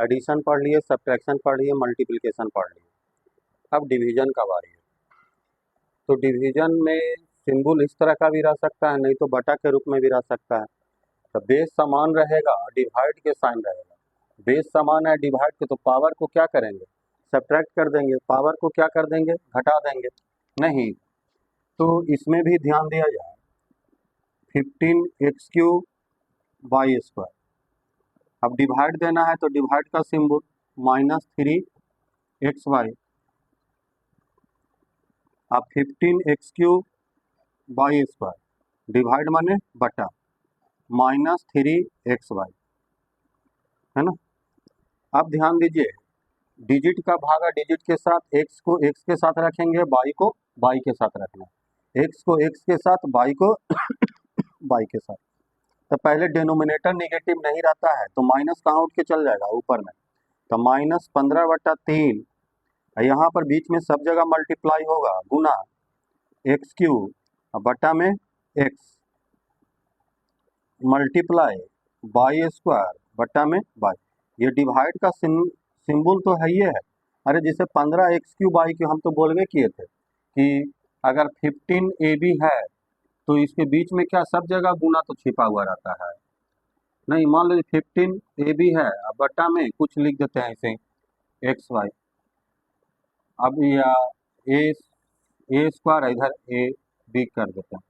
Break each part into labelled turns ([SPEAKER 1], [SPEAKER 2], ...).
[SPEAKER 1] Addition पढ़ लिए, subtraction पढ़ लिए, मल्टीप्लिकेशन पढ़ लिए। अब डिवीजन का बारी है। तो डिवीजन में सिंबल इस तरह का भी रह सकता है, नहीं तो बटा के रूप में भी रह सकता है। तो बेस समान रहेगा, डिवाइड के साइन रहेगा। बेस समान है, डिवाइड के, तो पावर को क्या करेंगे, सब्ट्रैक्ट कर देंगे, पावर को क्या कर देंगे, घटा देंगे। नहीं, तो इसमें भी ध्यान दिया जाए। 15x³ बाई स्क्वायर, अब डिवाइड देना है तो डिवाइड का सिंबल -3xy। अब 15x³ बाई स्क्वायर, डिवाइड माने बटा, -3xy, है ना। अब ध्यान दीजिए, डिजिट का भागा डिजिट के साथ, x को x के साथ रखेंगे, y को y के साथ रखना, x को x के साथ, y को y के साथ। तो पहले डिनोमिनेटर नेगेटिव नहीं रहता है तो माइनस कहाँ उठ के चल जाएगा, ऊपर में। तो -15/3, यहाँ पर बीच में सब जगह मल्टीप्लाई होगा, गुना x³ बटा में x, मल्टीप्लाई बाई स्क्वायर बटा में y। ये डिवाइड का सिंबल तो है ही है। अरे जैसे 15x³ हम तो बोलवे किए थे कि अगर 15ab है तो इसके बीच में क्या सब जगह गुना तो छिपा हुआ रहता है। नहीं, मान लीजिए 15ab है, अब बटा में कुछ लिख देते हैं ऐसे xy। अब या a स्क्वायर इधर a b कर देते हैं।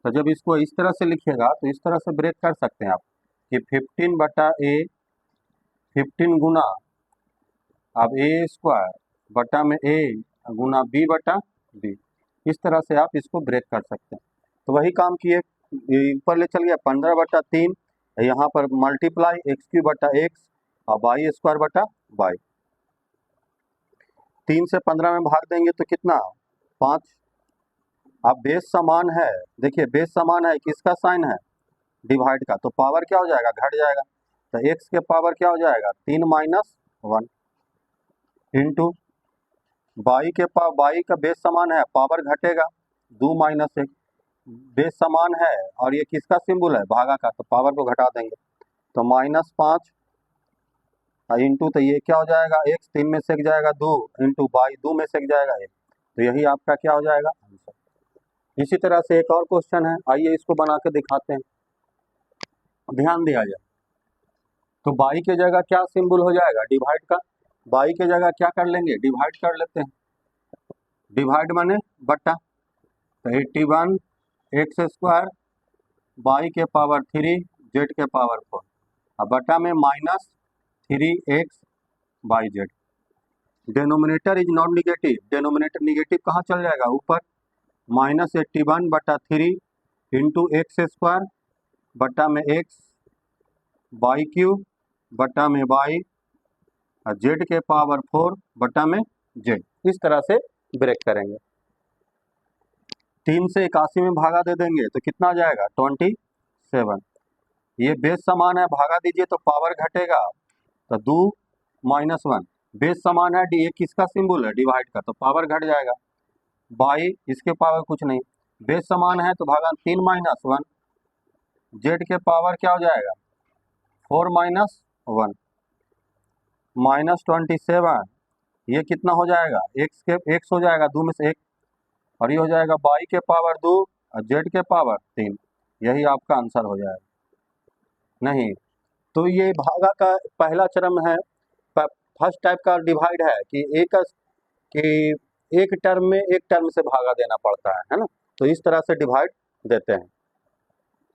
[SPEAKER 1] तो जब इसको इस तरह से लिखिएगा तो इस तरह से ब्रेक कर सकते हैं आप कि 15/a, 15 गुना, अब a स्क्वायर बटा में a गुना b/b। इस तरह से आप इसको ब्रेक कर सकते हैं। तो वही काम किए, ऊपर ले चल गया 15/3, यहाँ पर मल्टीप्लाई x³ बटा x और y स्क्वायर बटा y। 3 से 15 में भाग देंगे तो कितना, 5। अब बेस समान है, देखिए बेस समान है, किसका साइन है, डिवाइड का, तो पावर क्या हो जाएगा, घट जाएगा। तो x के पावर क्या हो जाएगा, 3 - 1 इंटू y का बेस समान है, पावर घटेगा, 2 - 1। बेस समान है और ये किसका सिंबल है, भागा का, तो पावर को घटा देंगे। तो -5 इंटू, तो ये क्या हो जाएगा, x 3 में सेक जाएगा 2, इंटू y 2 में सेक जाएगा 1। तो यही आपका क्या हो जाएगा आंसर। इसी तरह से एक और क्वेश्चन है, आइए इसको बना के दिखाते हैं। ध्यान दिया जाए तो y के जगह क्या सिंबल हो जाएगा, डिवाइड का। y के जगह क्या कर लेंगे, डिवाइड कर लेते हैं। डिवाइड माने बट्टा, तो 81x² y के पावर 3 z के पावर 4, अब बटा में -3x/z। Denominator is not negative, denominator negative कहाँ चल जाएगा, ऊपर, -81/3 इंटू x² बटा में x, y³ बटा में y, z के पावर 4 बटा में z। इस तरह से ब्रेक करेंगे। 3 से 81 में भागा दे देंगे तो कितना आ जाएगा, 27। ये बेस समान है, भागा दीजिए तो पावर घटेगा, तो 2 - 1। बेस समान है, ये किसका सिंबल है, डिवाइड का, तो पावर घट जाएगा। बाई, इसके पावर कुछ नहीं, बेस समान है तो भागा 3 - 1, जेड के पावर क्या हो जाएगा, 4 - 1 -27। ये कितना हो जाएगा, x हो जाएगा 2 में से 1, और ये हो जाएगा y के पावर 2 और z के पावर 3। यही आपका आंसर हो जाएगा। नहीं, तो ये भागा का पहला चरण है, फर्स्ट टाइप का डिवाइड है कि एक टर्म में एक टर्म से भागा देना पड़ता है ना। तो इस तरह से डिवाइड देते हैं,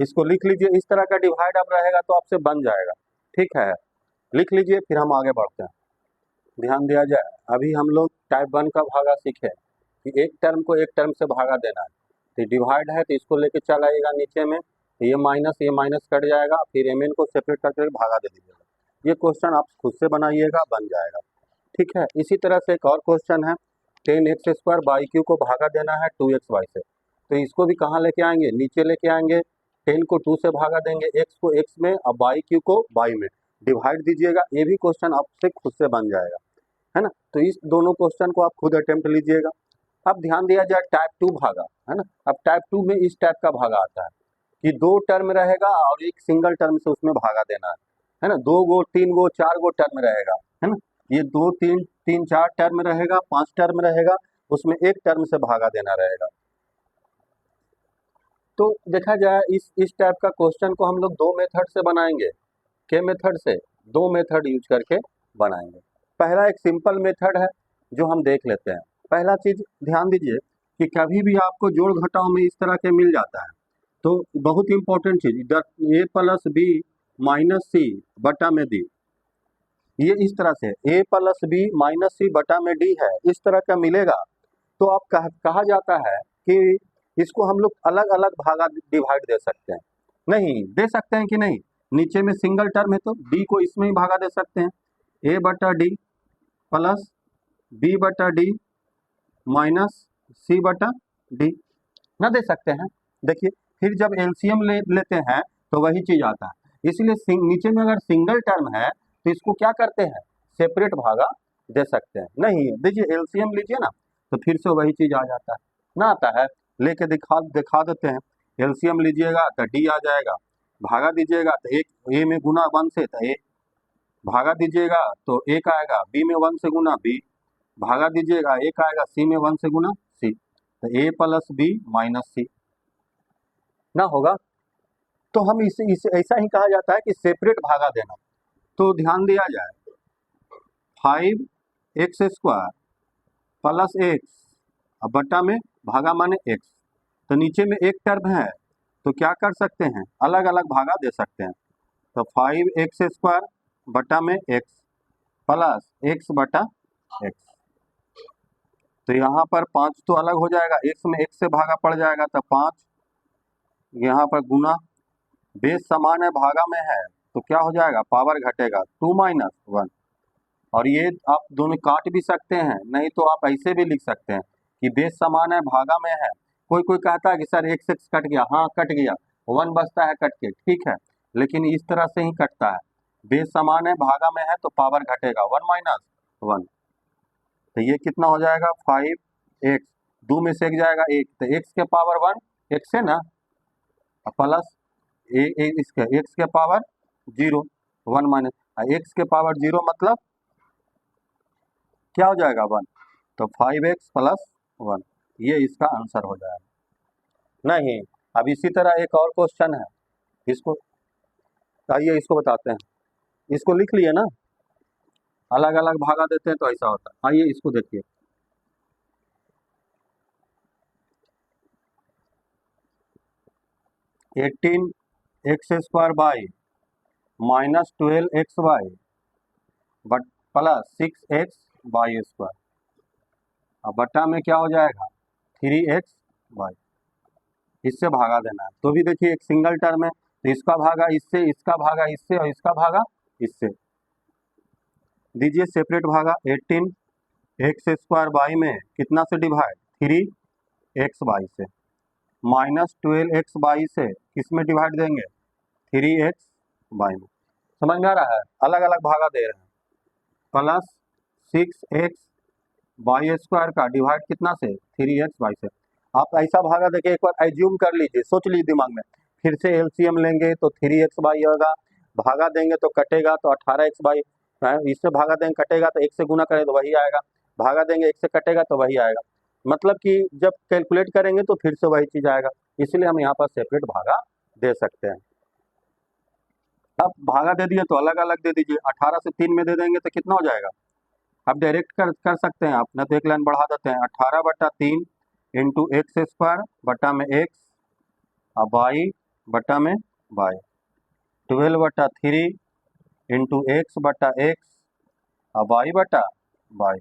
[SPEAKER 1] इसको लिख लीजिए। इस तरह का डिवाइड अब रहेगा तो आपसे बन जाएगा, ठीक है, लिख लीजिए, फिर हम आगे बढ़ते हैं। ध्यान दिया जाए, अभी हम लोग टाइप 1 का भागा सीखे कि एक टर्म को एक टर्म से भागा देना है। तो डिवाइड है तो इसको लेके चल आइएगा नीचे में, ये माइनस कट जाएगा, फिर mn को सेपरेट करके भागा दे दीजिएगा। ये क्वेश्चन आप खुद से बनाइएगा, बन जाएगा, ठीक है। इसी तरह से एक और क्वेश्चन है, 10x² y³ को भागा देना है 2xy से। तो इसको भी कहाँ लेके आएंगे, नीचे लेके आएंगे। 10 को 2 से भागा देंगे, x को x में और y³ को y में, डिवाइड दीजिएगा। ये भी क्वेश्चन आपसे खुद से बन जाएगा, है ना। तो इस दोनों क्वेश्चन को आप खुद अटेम्प्ट लीजिएगा। अब ध्यान दिया जाए टाइप 2 भागा, है ना। अब टाइप 2 में इस टाइप का भागा आता है कि 2 टर्म रहेगा और एक सिंगल टर्म से उसमें भागा देना है। है ना, 2 गो 3 गो 4 गो टर्म रहेगा, है ना, ये 2 3 3 4 टर्म रहेगा, 5 टर्म रहेगा, उसमें एक टर्म से भागा देना रहेगा। तो देखा जाए इस टाइप का क्वेश्चन को हम लोग दो मेथड से बनाएंगे। के मेथड से, दो मेथड यूज करके बनाएंगे। पहला एक सिंपल मेथड है जो हम देख लेते हैं। पहला चीज ध्यान दीजिए कि कभी भी आपको जोड़ घटाव में इस तरह के मिल जाता है तो बहुत इंपॉर्टेंट चीज ए प्लस बी माइनस सी बटा में डी, ये इस तरह से ए प्लस बी माइनस सी बटा में डी है, इस तरह का मिलेगा तो आप कहा जाता है कि इसको हम लोग अलग अलग भागा डिवाइड दे सकते हैं। नहीं दे सकते हैं कि नहीं, नीचे में सिंगल टर्म है तो डी को इसमें ही भागा दे सकते हैं, ए बटा डी प्लस बी बटा डी माइनस सी बटा डी ना दे सकते हैं। देखिए फिर जब एलसीएम लेते हैं तो वही चीज आता है, इसलिए नीचे में अगर सिंगल टर्म है तो इसको क्या करते हैं, सेपरेट भागा दे सकते हैं। नहीं देखिए एलसीएम लीजिए ना तो फिर से वही चीज आ जाता है, ना आता है लेके दिखा देते हैं। एलसीएम लीजिएगा तो डी आ जाएगा, भागा दीजिएगा तो एक ए में गुना 1 से तो ए, भागा दीजिएगा तो एक आएगा बी में 1 से गुना बी, भागा दीजिएगा एक आएगा सी में 1 से गुना सी, तो ए प्लस बी माइनस सी ना होगा। तो हम इसे ऐसा ही कहा जाता है कि सेपरेट भागा देना। तो ध्यान दिया जाए 5x² प्लस एक्स बटा में भागा माने x, तो नीचे में एक टर्म है तो क्या कर सकते हैं, अलग अलग भागा दे सकते हैं। तो 5x² बटा में x प्लस x बटा x, तो यहाँ पर 5 तो अलग हो जाएगा, x में x से भागा पड़ जाएगा तो 5, यहाँ पर गुना, बेस समान है भागा में है तो क्या हो जाएगा, पावर घटेगा 2 माइनस 1, और ये आप दोनों काट भी सकते हैं, नहीं तो आप ऐसे भी लिख सकते हैं कि बेस समान है भागा में है। कोई कोई कहता है कि सर x कट गया, हाँ कट गया, 1 बचता है कट के, ठीक है, लेकिन इस तरह से ही कटता है, बेस समान है भागा में है तो पावर घटेगा 1 माइनस 1, तो ये कितना हो जाएगा 5x, 2 में से एक जाएगा 1 तो x के पावर 1 x है ना, प्लस इसके x के पावर 0 1 माइनस x के पावर 0 मतलब क्या हो जाएगा 1, तो 5x प्लस 1, ये इसका आंसर हो जाएगा। नहीं अब इसी तरह एक और क्वेश्चन है, इसको आइए इसको बताते हैं, इसको लिख लिए ना, अलग अलग भागा देते हैं तो ऐसा होता है। आइए इसको देखिए, (18x² by minus 12x but plus 6x by square, अब बटा में क्या हो जाएगा 3x बाई, इससे भागा देना है। तो भी देखिए एक सिंगल टर्म है तो इसका भागा इससे, इसका भागा इससे और इसका भागा इससे, दीजिए सेपरेट भागा। 18x² बाई में कितना से डिवाइड, 3x बाई से, माइनस 12x बाई से किस में डिवाइड देंगे, 3x बाई में, समझ में आ रहा है, अलग अलग भागा दे रहे हैं। प्लस 6x बाई स्क्वायर का डिवाइड कितना से, 3x बाई से। आप ऐसा भागा देखिए, एक बार एज्यूम कर लीजिए, सोच लीजिए दिमाग में, फिर से एलसीएम लेंगे तो 3x बाई होगा, भागा देंगे तो कटेगा तो 18x बाई, इससे भागा देंगे कटेगा तो 1 से गुना करें तो वही आएगा, भागा देंगे 1 से कटेगा तो वही आएगा, मतलब कि जब कैलकुलेट करेंगे तो फिर से वही चीज आएगा, इसलिए हम यहाँ पर सेपरेट भागा दे सकते हैं। अब भागा दे दिए तो अलग अलग दे दीजिए, 18 से 3 में दे देंगे तो कितना हो जाएगा, अब डायरेक्ट कर सकते हैं आप, न तो एक लाइन बढ़ा देते हैं, 18 बटा 3 इंटू x² बटा में x बाई बटा में बाई, 12 बटा 3 इंटू x बटा x बाई बटा बाई,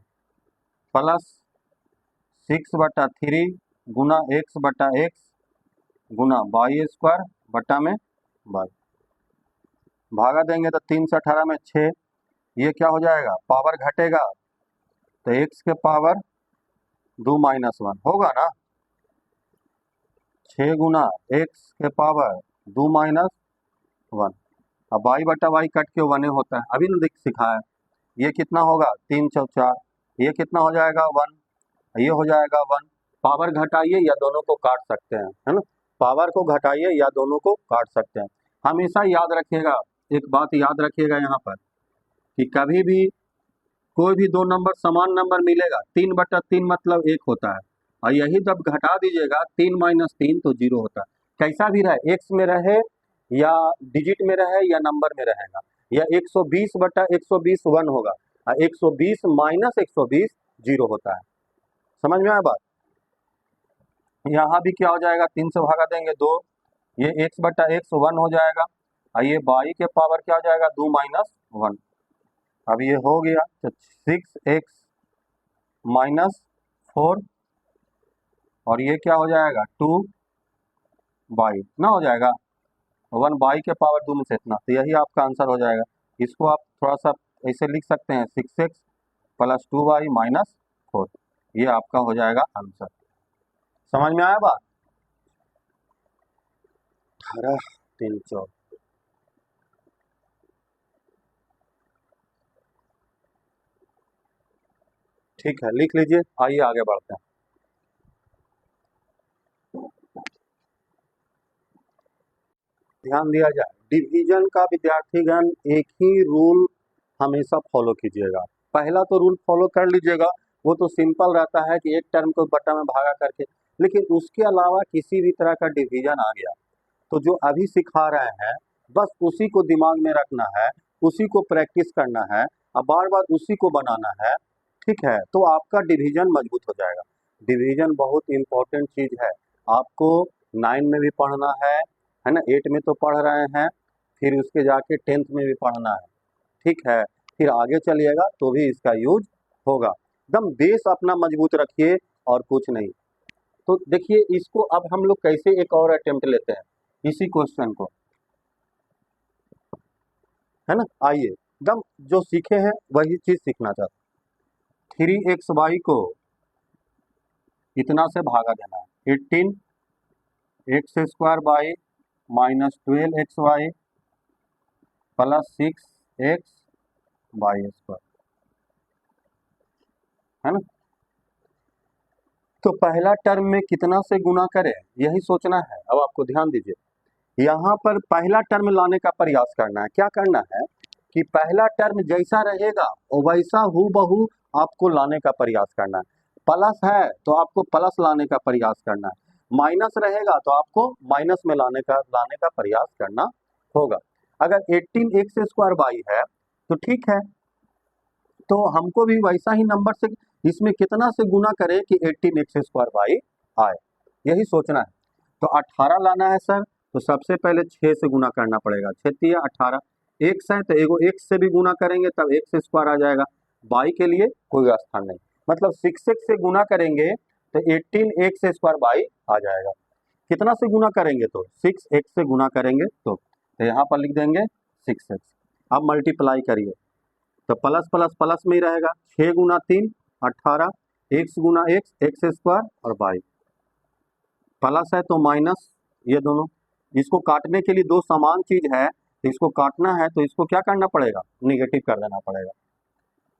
[SPEAKER 1] प्लस 6 बटा 3 गुना x बटा x गुना बाई स्क्वायर बटा में बाई, भागा देंगे तो 3 से 18 में 6, ये क्या हो जाएगा, पावर घटेगा तो x के पावर 2 माइनस 1 होगा ना, 6 गुना x के पावर 2 माइनस 1, अब बाई बटा बाई कट के 1 होता है, अभी ना सिखा है, ये कितना होगा 3 चौ 4, ये कितना हो जाएगा 1, ये हो जाएगा 1, पावर घटाइए या दोनों को काट सकते हैं, है ना, पावर को घटाइए या दोनों को काट सकते हैं। हमेशा याद रखिएगा एक बात याद रखिएगा यहाँ पर कि कभी भी कोई भी दो नंबर समान नंबर मिलेगा 3/3 मतलब 1 होता है, और यही जब घटा दीजिएगा 3 - 3 तो 0 होता है। कैसा भी रहे, एक्स में रहे या डिजिट में रहे या नंबर में रहेगा, या 120/120 1 होगा, और 120 - 120 0 होता है। समझ में आया बात? यहाँ भी क्या हो जाएगा, 3 से भागा देंगे 2, ये x/x 1 हो जाएगा, और ये y के पावर क्या हो जाएगा 2 - 1। अब ये हो गया तो 6x - 4, और ये क्या हो जाएगा 2y ना हो जाएगा, 1 y के पावर 2 में से इतना, तो यही आपका आंसर हो जाएगा। इसको आप थोड़ा सा ऐसे लिख सकते हैं 6x + 2y - 4, ये आपका हो जाएगा आंसर। समझ में आया बात? 18 3 14। ठीक है, लिख लीजिए, आइए आगे बढ़ते हैं। ध्यान दिया जाए, डिवीजन का विद्यार्थीगण एक ही रूल हमेशा फॉलो कीजिएगा। पहला तो रूल फॉलो कर लीजिएगा, वो तो सिंपल रहता है कि एक टर्म को बटा में भागा करके, लेकिन उसके अलावा किसी भी तरह का डिवीजन आ गया तो जो अभी सिखा रहे हैं बस उसी को दिमाग में रखना है, उसी को प्रैक्टिस करना है, और बार बार उसी को बनाना है। ठीक है, तो आपका डिवीजन मजबूत हो जाएगा। डिवीजन बहुत इंपॉर्टेंट चीज है, आपको 9 में भी पढ़ना है ना, 8 में तो पढ़ रहे हैं, फिर उसके जाके 10th में भी पढ़ना है। ठीक है, फिर आगे चलिएगा तो भी इसका यूज होगा। एकदम बेस अपना मजबूत रखिए और कुछ नहीं। तो देखिए, इसको अब हम लोग कैसे एक और अटेम्प्ट लेते हैं इसी क्वेश्चन को, है ना। आइए, एकदम जो सीखे हैं वही चीज सीखना चाहते हैं। 3xy को इतना से भागा देना है, 18x² - 12xy + 6xy², है ना। तो पहला टर्म में कितना से गुना करें यही सोचना है। अब आपको ध्यान दीजिए, यहाँ पर पहला टर्म लाने का प्रयास करना है। क्या करना है कि पहला टर्म जैसा रहेगा वैसा हूबहू आपको लाने का प्रयास करना है। प्लस है तो आपको प्लस लाने का प्रयास करना है, माइनस रहेगा तो आपको माइनस में लाने का प्रयास करना होगा। अगर 18x² है तो ठीक है, तो हमको भी वैसा ही नंबर से इसमें कितना से गुना करें कि 18x² आए, यही सोचना है। तो 18 लाना है सर, तो सबसे पहले 6 से गुना करना पड़ेगा, 6 तिया 18, x है तो एगो x से भी गुना करेंगे तब x² आ जाएगा, y के लिए कोई स्थान नहीं, मतलब 6x से गुना करेंगे तो 18x² आ जाएगा। कितना से गुना करेंगे तो 6x से गुना करेंगे तो यहाँ पर लिख देंगे 6x। अब मल्टीप्लाई करिए तो प्लस प्लस प्लस में ही रहेगा, 6 × 3 18, x × x² और y, प्लस है तो माइनस, ये दोनों इसको काटने के लिए दो समान चीज है, तो इसको काटना है तो इसको क्या करना पड़ेगा, निगेटिव कर देना पड़ेगा।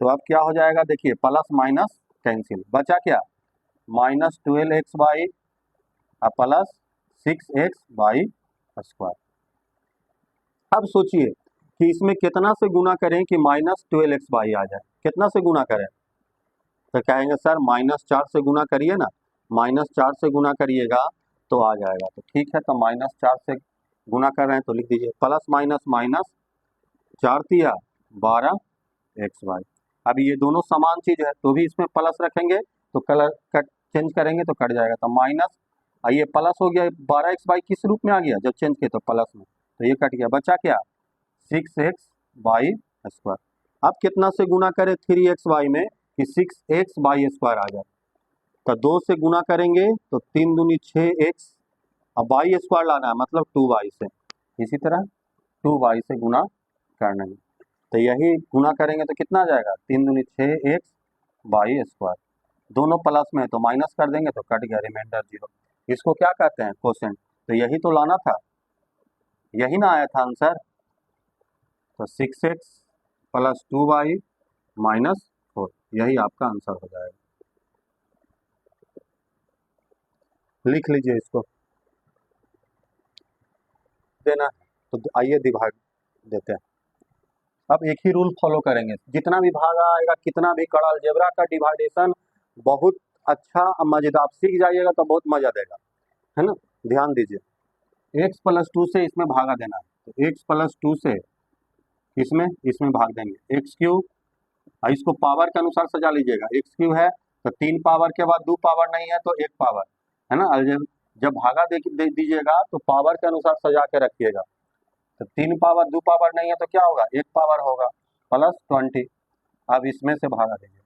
[SPEAKER 1] तो अब क्या हो जाएगा, देखिए प्लस माइनस कैंसिल, बचा क्या -12xy + 6xy²। अब सोचिए कि इसमें कितना से गुना करें कि -12xy आ जाए, कितना से गुना करें, तो कहेंगे सर -4 से गुना करिए ना, -4 से गुना करिएगा तो आ जाएगा। तो ठीक है, तो -4 से गुना कर रहे हैं तो लिख दीजिए प्लस माइनस माइनस 4 तिया 12xy। अब ये दोनों समान चीज है तो भी इसमें प्लस रखेंगे तो कलर कट चेंज करेंगे तो कट जाएगा, तो माइनस, ये प्लस हो गया, 12xy किस रूप में आ गया जब चेंज किया तो प्लस में, तो ये कट गया, बचा क्या 6xy²। अब कितना से गुना करें 3xy में कि 6xy² आ जाए, तो 2 से गुना करेंगे तो 3 दूनी 6x, अब y² लाना है मतलब 2y से, इसी तरह 2y से गुना करना है, तो यही गुना करेंगे तो कितना आ जाएगा 3 दूनी 6xy², दोनों प्लस में है तो माइनस कर देंगे तो कट गया, रिमाइंडर 0। इसको क्या कहते हैं क्वोशेंट, तो यही तो लाना था, यही ना आया था आंसर, तो 6x + 2y - 4, यही आपका आंसर हो जाएगा। लिख लीजिए इसको, देना है तो आइए देते हैं। अब एक ही रूल फॉलो करेंगे, जितना भी भागा आएगा, कितना भी कड़ा अलजेब्रा का डिवाइडेशन बहुत अच्छा मजेदार, आप सीख जाइएगा तो बहुत मजा देगा, है ना। ध्यान दीजिए, x प्लस 2 से इसमें भागा देना है, तो x प्लस 2 से इसमें इसमें भाग देंगे, एक्स क्यूब, इसको पावर के अनुसार सजा लीजिएगा, एक्स क्यूब है तो 3 पावर के बाद 2 पावर नहीं है तो 1 पावर, है ना। जब भागा दीजिएगा तो पावर के अनुसार सजा के रखिएगा, तो 3 पावर 2 पावर नहीं है तो क्या होगा, 1 पावर होगा, प्लस 20। अब इसमें से भागा दीजिए।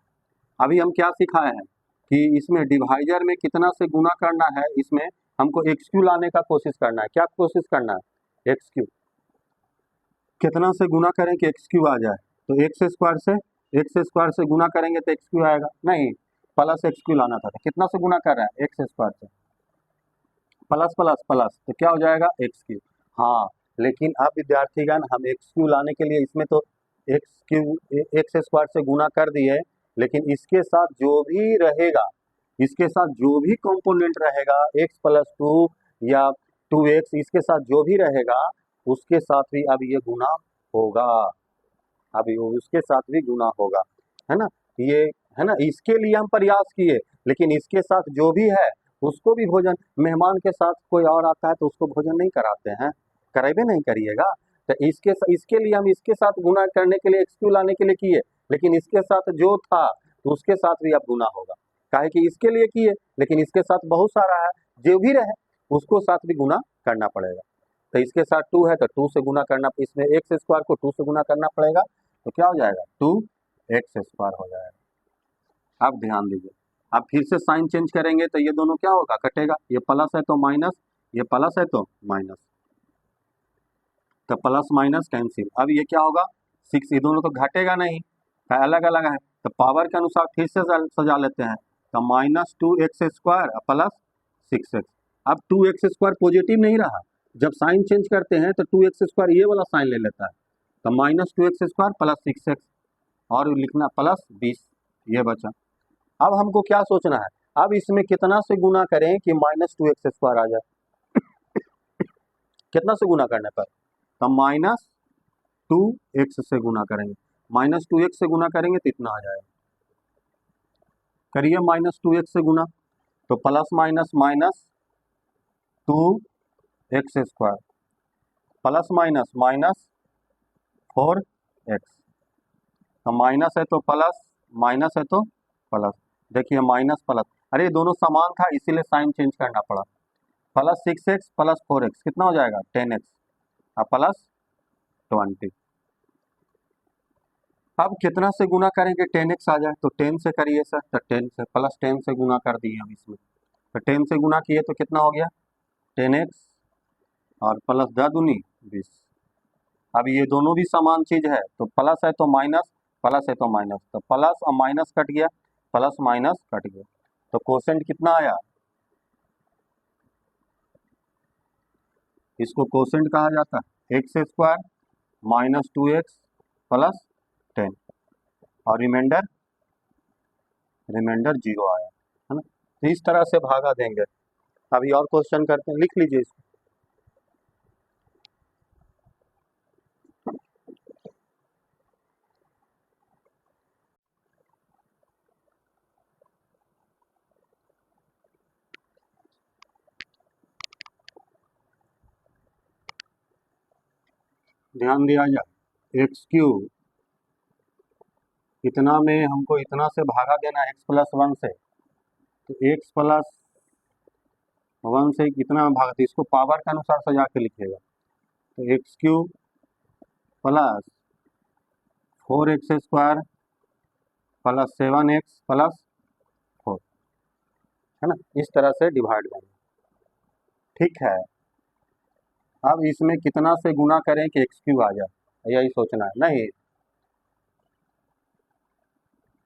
[SPEAKER 1] अभी हम क्या सिखाए हैं कि इसमें डिवाइजर में कितना से गुना करना है, इसमें हमको एक्स क्यू लाने का कोशिश करना है। क्या कोशिश करना है, एक्स क्यू कितना से गुना करें कि एक्स क्यू आ जाए, तो एक्स स्क्वायर से गुना करेंगे तो एक्स क्यू आएगा, नहीं प्लस एक्स क्यू लाना था, तो कितना से गुना कर रहे हैं, एक्स स्क्वायर से, प्लस प्लस प्लस, तो क्या हो जाएगा, एक्स क्यू। हाँ, लेकिन अब विद्यार्थीगण हम एक्स क्यू लाने के लिए इसमें तो एक्स स्क्वायर से गुना कर दिए, लेकिन इसके साथ जो भी रहेगा, इसके साथ जो भी कंपोनेंट रहेगा, x प्लस 2 या 2x, इसके साथ जो भी रहेगा उसके साथ भी अब ये गुना होगा, अभी उसके साथ भी गुना होगा, है ना। ये है ना, इसके लिए हम प्रयास किए, लेकिन इसके साथ जो भी है उसको भी भोजन, मेहमान के साथ कोई और आता है तो उसको भोजन नहीं कराते हैं, करेबे नहीं करिएगा, तो इसके लिए हम इसके साथ गुना करने के लिए एक्स क्यू लाने के लिए किए, लेकिन इसके साथ जो था तो उसके साथ भी अब गुना होगा, काहे कि इसके लिए किए, लेकिन इसके साथ बहुत सारा है, जो भी रहे उसको साथ भी गुना करना पड़ेगा। तो इसके साथ 2 है तो 2 से गुना करना, इसमें एक्स स्क्वायर को 2 से गुना करना पड़ेगा, तो क्या हो जाएगा, 2x स्क्वायर हो जाएगा। अब ध्यान दीजिए, अब फिर से साइन चेंज करेंगे तो ये दोनों क्या होगा, कटेगा, ये प्लस है तो माइनस, ये प्लस है तो माइनस, तो प्लस माइनस कैंसिल। अब ये क्या होगा, 6, ये दोनों तो घटेगा नहीं, अलग अलग है, तो पावर के अनुसार फिर से सजा लेते हैं, तो minus 2x square plus 6x। अब 2x स्क्वायर पॉजिटिव नहीं रहा, जब साइन चेंज करते हैं तो 2x स्क्वायर ये वाला साइन ले लेता है, तो minus 2x square plus 6x, और लिखना प्लस 20, ये बचा। अब हमको क्या सोचना है, अब इसमें कितना से गुना करें कि माइनस 2x स्क्वायर आ जाए, कितना से गुना करने पर, तो माइनस 2x से गुना करेंगे, माइनस 2x से गुना करेंगे तो इतना आ जाएगा, करिए माइनस 2x से गुना, तो plus minus minus 2x square plus minus minus 4x, तो माइनस है तो प्लस, माइनस है तो प्लस, देखिए माइनस प्लस, अरे दोनों समान था इसीलिए साइन चेंज करना पड़ा, प्लस 6x प्लस 4x कितना हो जाएगा, 10x, और प्लस 20। अब कितना से गुना करेंगे 10x आ जाए, तो 10 से करिए सर, तो 10 से प्लस 10 से गुना कर दिए हम इसमें, तो 10 से गुना किए तो कितना हो गया, 10x और प्लस 10 दूनी 20। अब ये दोनों भी समान चीज है, तो प्लस है तो माइनस, प्लस है तो माइनस, तो प्लस और माइनस कट गया, प्लस माइनस कट गया, तो कोसेंट कितना आया, इसको कोसेंट कहा जाता है, x square minus 2x plus 10, और रिमाइंडर 0 आया, है ना। तो इस तरह से भागा देंगे। अभी और क्वेश्चन करते हैं, लिख लीजिए इसको। ध्यान दिया जाए, एक्स क्यूब इतना में हमको इतना से भागा देना एक्स प्लस 1 से, तो एक्स प्लस 1 से कितना भागा, तो इसको पावर के अनुसार सजा के लिखिएगा, तो x cube plus 4x square plus 7x plus 4, है ना, इस तरह से डिवाइड करेंगे, ठीक है। अब इसमें कितना से गुना करें कि एक्स क्यूब आ जाए, यही सोचना है, नहीं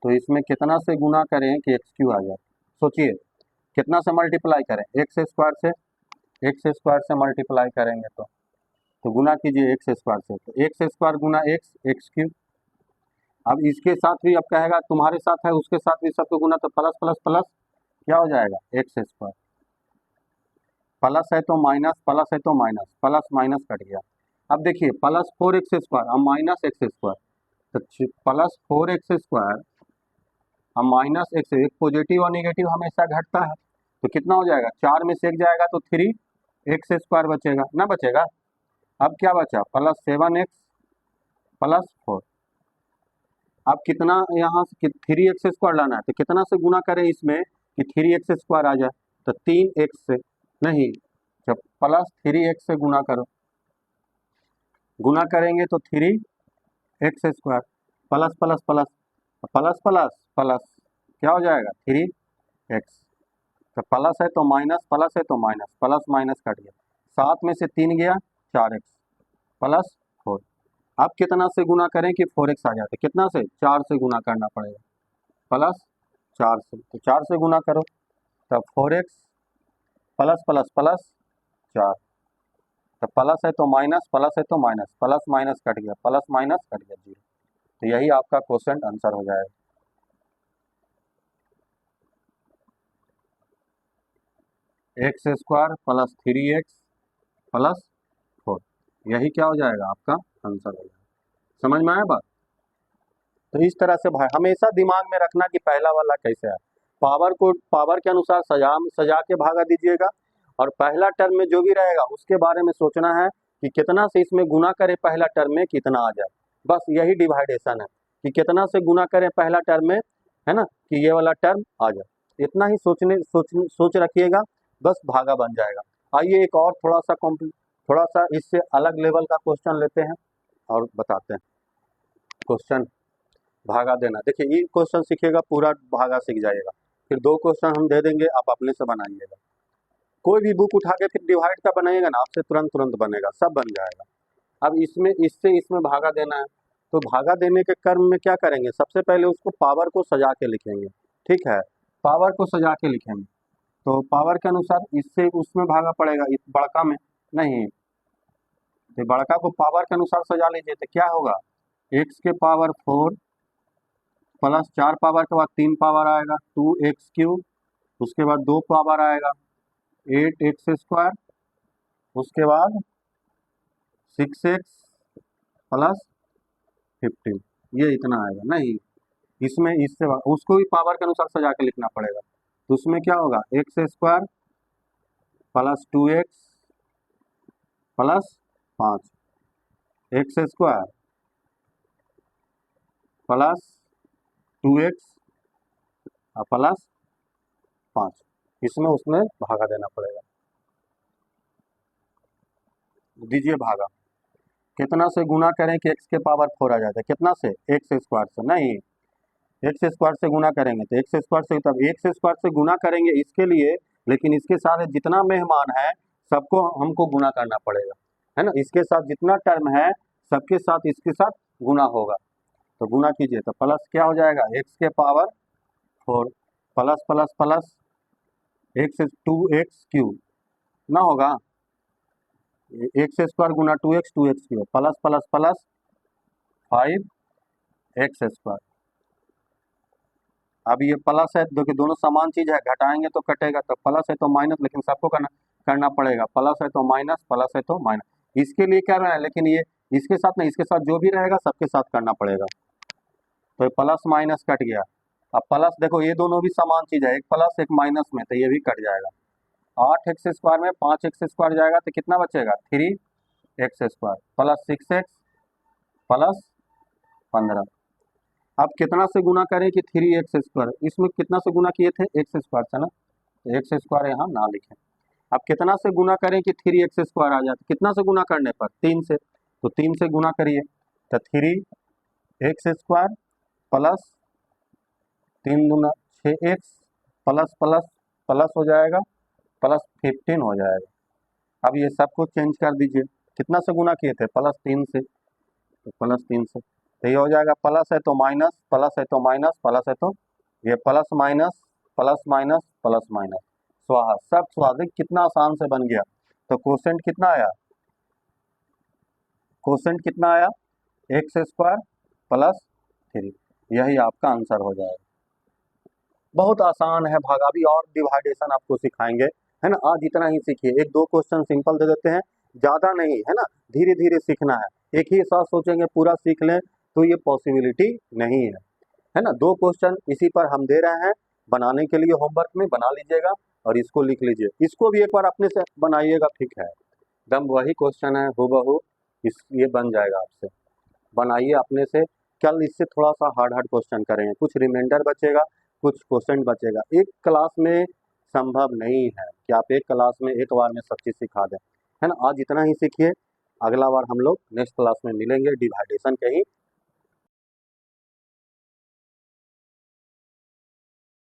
[SPEAKER 1] तो इसमें कितना से गुना करें कि एक्स क्यूब आ जाए, सोचिए कितना से मल्टीप्लाई करें, एक्स स्क्वायर से मल्टीप्लाई करेंगे तो गुना कीजिए एक्स स्क्वायर से, तो एक्स स्क्वायर गुना एक्स क्यूब। अब इसके साथ भी अब कहेगा तुम्हारे साथ है उसके साथ भी सबको गुना, तो प्लस प्लस प्लस क्या हो जाएगा, एक्स स्क्वायर, प्लस है तो माइनस, प्लस है तो माइनस, प्लस माइनस कट गया, अब देखिए प्लस 4x² और माइनस x², तो प्लस 4x² और माइनस एक्स, एक पॉजिटिव और नेगेटिव हमेशा घटता है, तो कितना हो जाएगा, 4 में से एक जाएगा तो 3x² बचेगा ना, बचेगा। अब क्या बचा, प्लस 7x प्लस 4। अब कितना यहाँ से 3x² लाना है, तो कितना से गुना करें इसमें कि 3x² आ जाए, तो 3x से नहीं, जब प्लस 3x से गुना करो, गुना करेंगे तो 3x² plus plus plus plus plus plus क्या हो जाएगा 3x, तो प्लस है तो माइनस, प्लस है तो माइनस, प्लस माइनस कट गया, 7 में से 3 गया 4x प्लस 4। अब कितना से गुना करें कि 4x आ जाए, कितना से 4 से गुना करना पड़ेगा, प्लस 4 से, तो 4 से गुना करो तब 4x प्लस प्लस प्लस 4, तो प्लस है तो माइनस, प्लस है तो माइनस, प्लस माइनस कट गया, प्लस माइनस कट गया 0, तो यही आपका क्वेश्चन आंसर हो जाएगा। x² प्लस 3x प्लस 4, यही क्या हो जाएगा आपका आंसर हो जाएगा। समझ में आया बात। तो इस तरह से भाई हमेशा दिमाग में रखना कि पहला वाला कैसे है, पावर को पावर के अनुसार सजा के भागा दीजिएगा, और पहला टर्म में जो भी रहेगा उसके बारे में सोचना है कि कितना से इसमें गुना करें पहला टर्म में कितना आ जाए, बस यही डिवाइडेशन है कि कितना से गुना करें पहला टर्म में, है ना, कि ये वाला टर्म आ जाए, इतना ही सोच रखिएगा, बस भागा बन जाएगा। आइए एक और थोड़ा सा इससे अलग लेवल का क्वेश्चन लेते हैं और बताते हैं। क्वेश्चन भागा देना, देखिए ये क्वेश्चन सीखिएगा पूरा भागा सीख जाइएगा, फिर 2 क्वेश्चन हम दे देंगे, आप अपने से बनाइएगा। कोई भी बुक उठा के फिर डिवाइड का बनाइएगा ना, आपसे तुरंत तुरंत बनेगा, सब बन जाएगा। अब इसमें इससे इसमें भागा देना है, तो भागा देने के क्रम में क्या करेंगे, सबसे पहले उसको पावर को सजा के लिखेंगे, ठीक है, पावर को सजा के लिखेंगे, तो पावर के अनुसार इससे उसमें भागा पड़ेगा, इस बड़का में नहीं, तो बड़का को पावर के अनुसार सजा लीजिए, तो क्या होगा, x के पावर 4 प्लस 4 पावर के बाद 3 पावर आएगा 2x³, उसके बाद 2 पावर आएगा 8x², उसके बाद 6x प्लस 15, ये इतना आएगा। नहीं, इसमें इससे उसको भी पावर के अनुसार सजा के लिखना पड़ेगा, तो उसमें क्या होगा x² plus 2x plus 5, x² plus 2x plus 5, इसमें उसमें भागा देना पड़ेगा। दीजिए भागा, कितना से गुना करें कि x के पावर 4 आ जाता है, कितना से x² से, नहीं x² से गुना करेंगे तो x² से, तब x² से गुना करेंगे इसके लिए, लेकिन इसके साथ जितना मेहमान है सबको हमको गुना करना पड़ेगा, है ना, इसके साथ जितना टर्म है सबके साथ इसके साथ गुना होगा, तो गुना कीजिए, तो प्लस क्या हो जाएगा x के power 4 plus plus plus x 2x³ ना होगा, x² गुना 2x 2x³ plus plus plus 5x²। अब ये प्लस है, देखिए दोनों समान चीज है, घटाएंगे तो कटेगा, तो प्लस है तो माइनस, लेकिन सबको करना पड़ेगा, प्लस है तो माइनस, प्लस है तो माइनस, इसके लिए क्या रहा है, लेकिन ये इसके साथ नहीं, इसके साथ जो भी रहेगा सबके साथ करना पड़ेगा, तो प्लस माइनस कट गया। अब प्लस देखो ये दोनों भी समान चीज है, एक प्लस एक माइनस में, तो ये भी कट जाएगा, 8x² में 5x² जाएगा तो कितना बचेगा 3x² प्लस 6x प्लस 15। अब कितना से गुना करें कि 3x², इसमें कितना से गुना किए थे x² से ना, तो x² यहाँ ना लिखें। अब कितना से गुना करें कि 3x² आ जाए, कितना से गुना करने पर 3 से, तो 3 से गुना करिए, तो 3x² प्लस 3 दूना 6x प्लस प्लस प्लस हो जाएगा प्लस 15 हो जाएगा। अब ये सब कुछ चेंज कर दीजिए, कितना से गुना किए थे प्लस 3 से, तो प्लस 3 से, तो ये हो जाएगा प्लस है तो माइनस, प्लस है तो माइनस, प्लस है तो ये plus minus plus minus plus minus, स्वाहा, सब स्वादिक, कितना आसान से बन गया। तो क्वोशेंट कितना आया, क्वोशेंट कितना आया x² प्लस 3, यही आपका आंसर हो जाएगा। बहुत आसान है भागा भी, और डिवाइडेशन आपको सिखाएंगे, है ना, आज इतना ही सीखिए, 1-2 क्वेश्चन सिंपल दे देते हैं, ज़्यादा नहीं है ना, धीरे धीरे सीखना है। एक ही साथ सोचेंगे पूरा सीख लें तो ये पॉसिबिलिटी नहीं है ना। 2 क्वेश्चन इसी पर हम दे रहे हैं, बनाने के लिए होमवर्क में बना लीजिएगा और इसको लिख लीजिए। इसको भी एक बार अपने से बनाइएगा, ठीक है, एकदम वही क्वेश्चन है हूबहू, इस ये बन जाएगा आपसे। बनाइए अपने से, कल इससे थोड़ा सा हार्ड हार्ड क्वेश्चन करेंगे, कुछ रिमाइंडर बचेगा, कुछ क्वेश्चन बचेगा। एक क्लास में संभव नहीं है कि आप एक क्लास में एक बार में सब चीज़ सिखा दें, है ना। आज इतना ही सीखिए, अगला बार हम लोग नेक्स्ट क्लास में मिलेंगे डिवाइडेशन के ही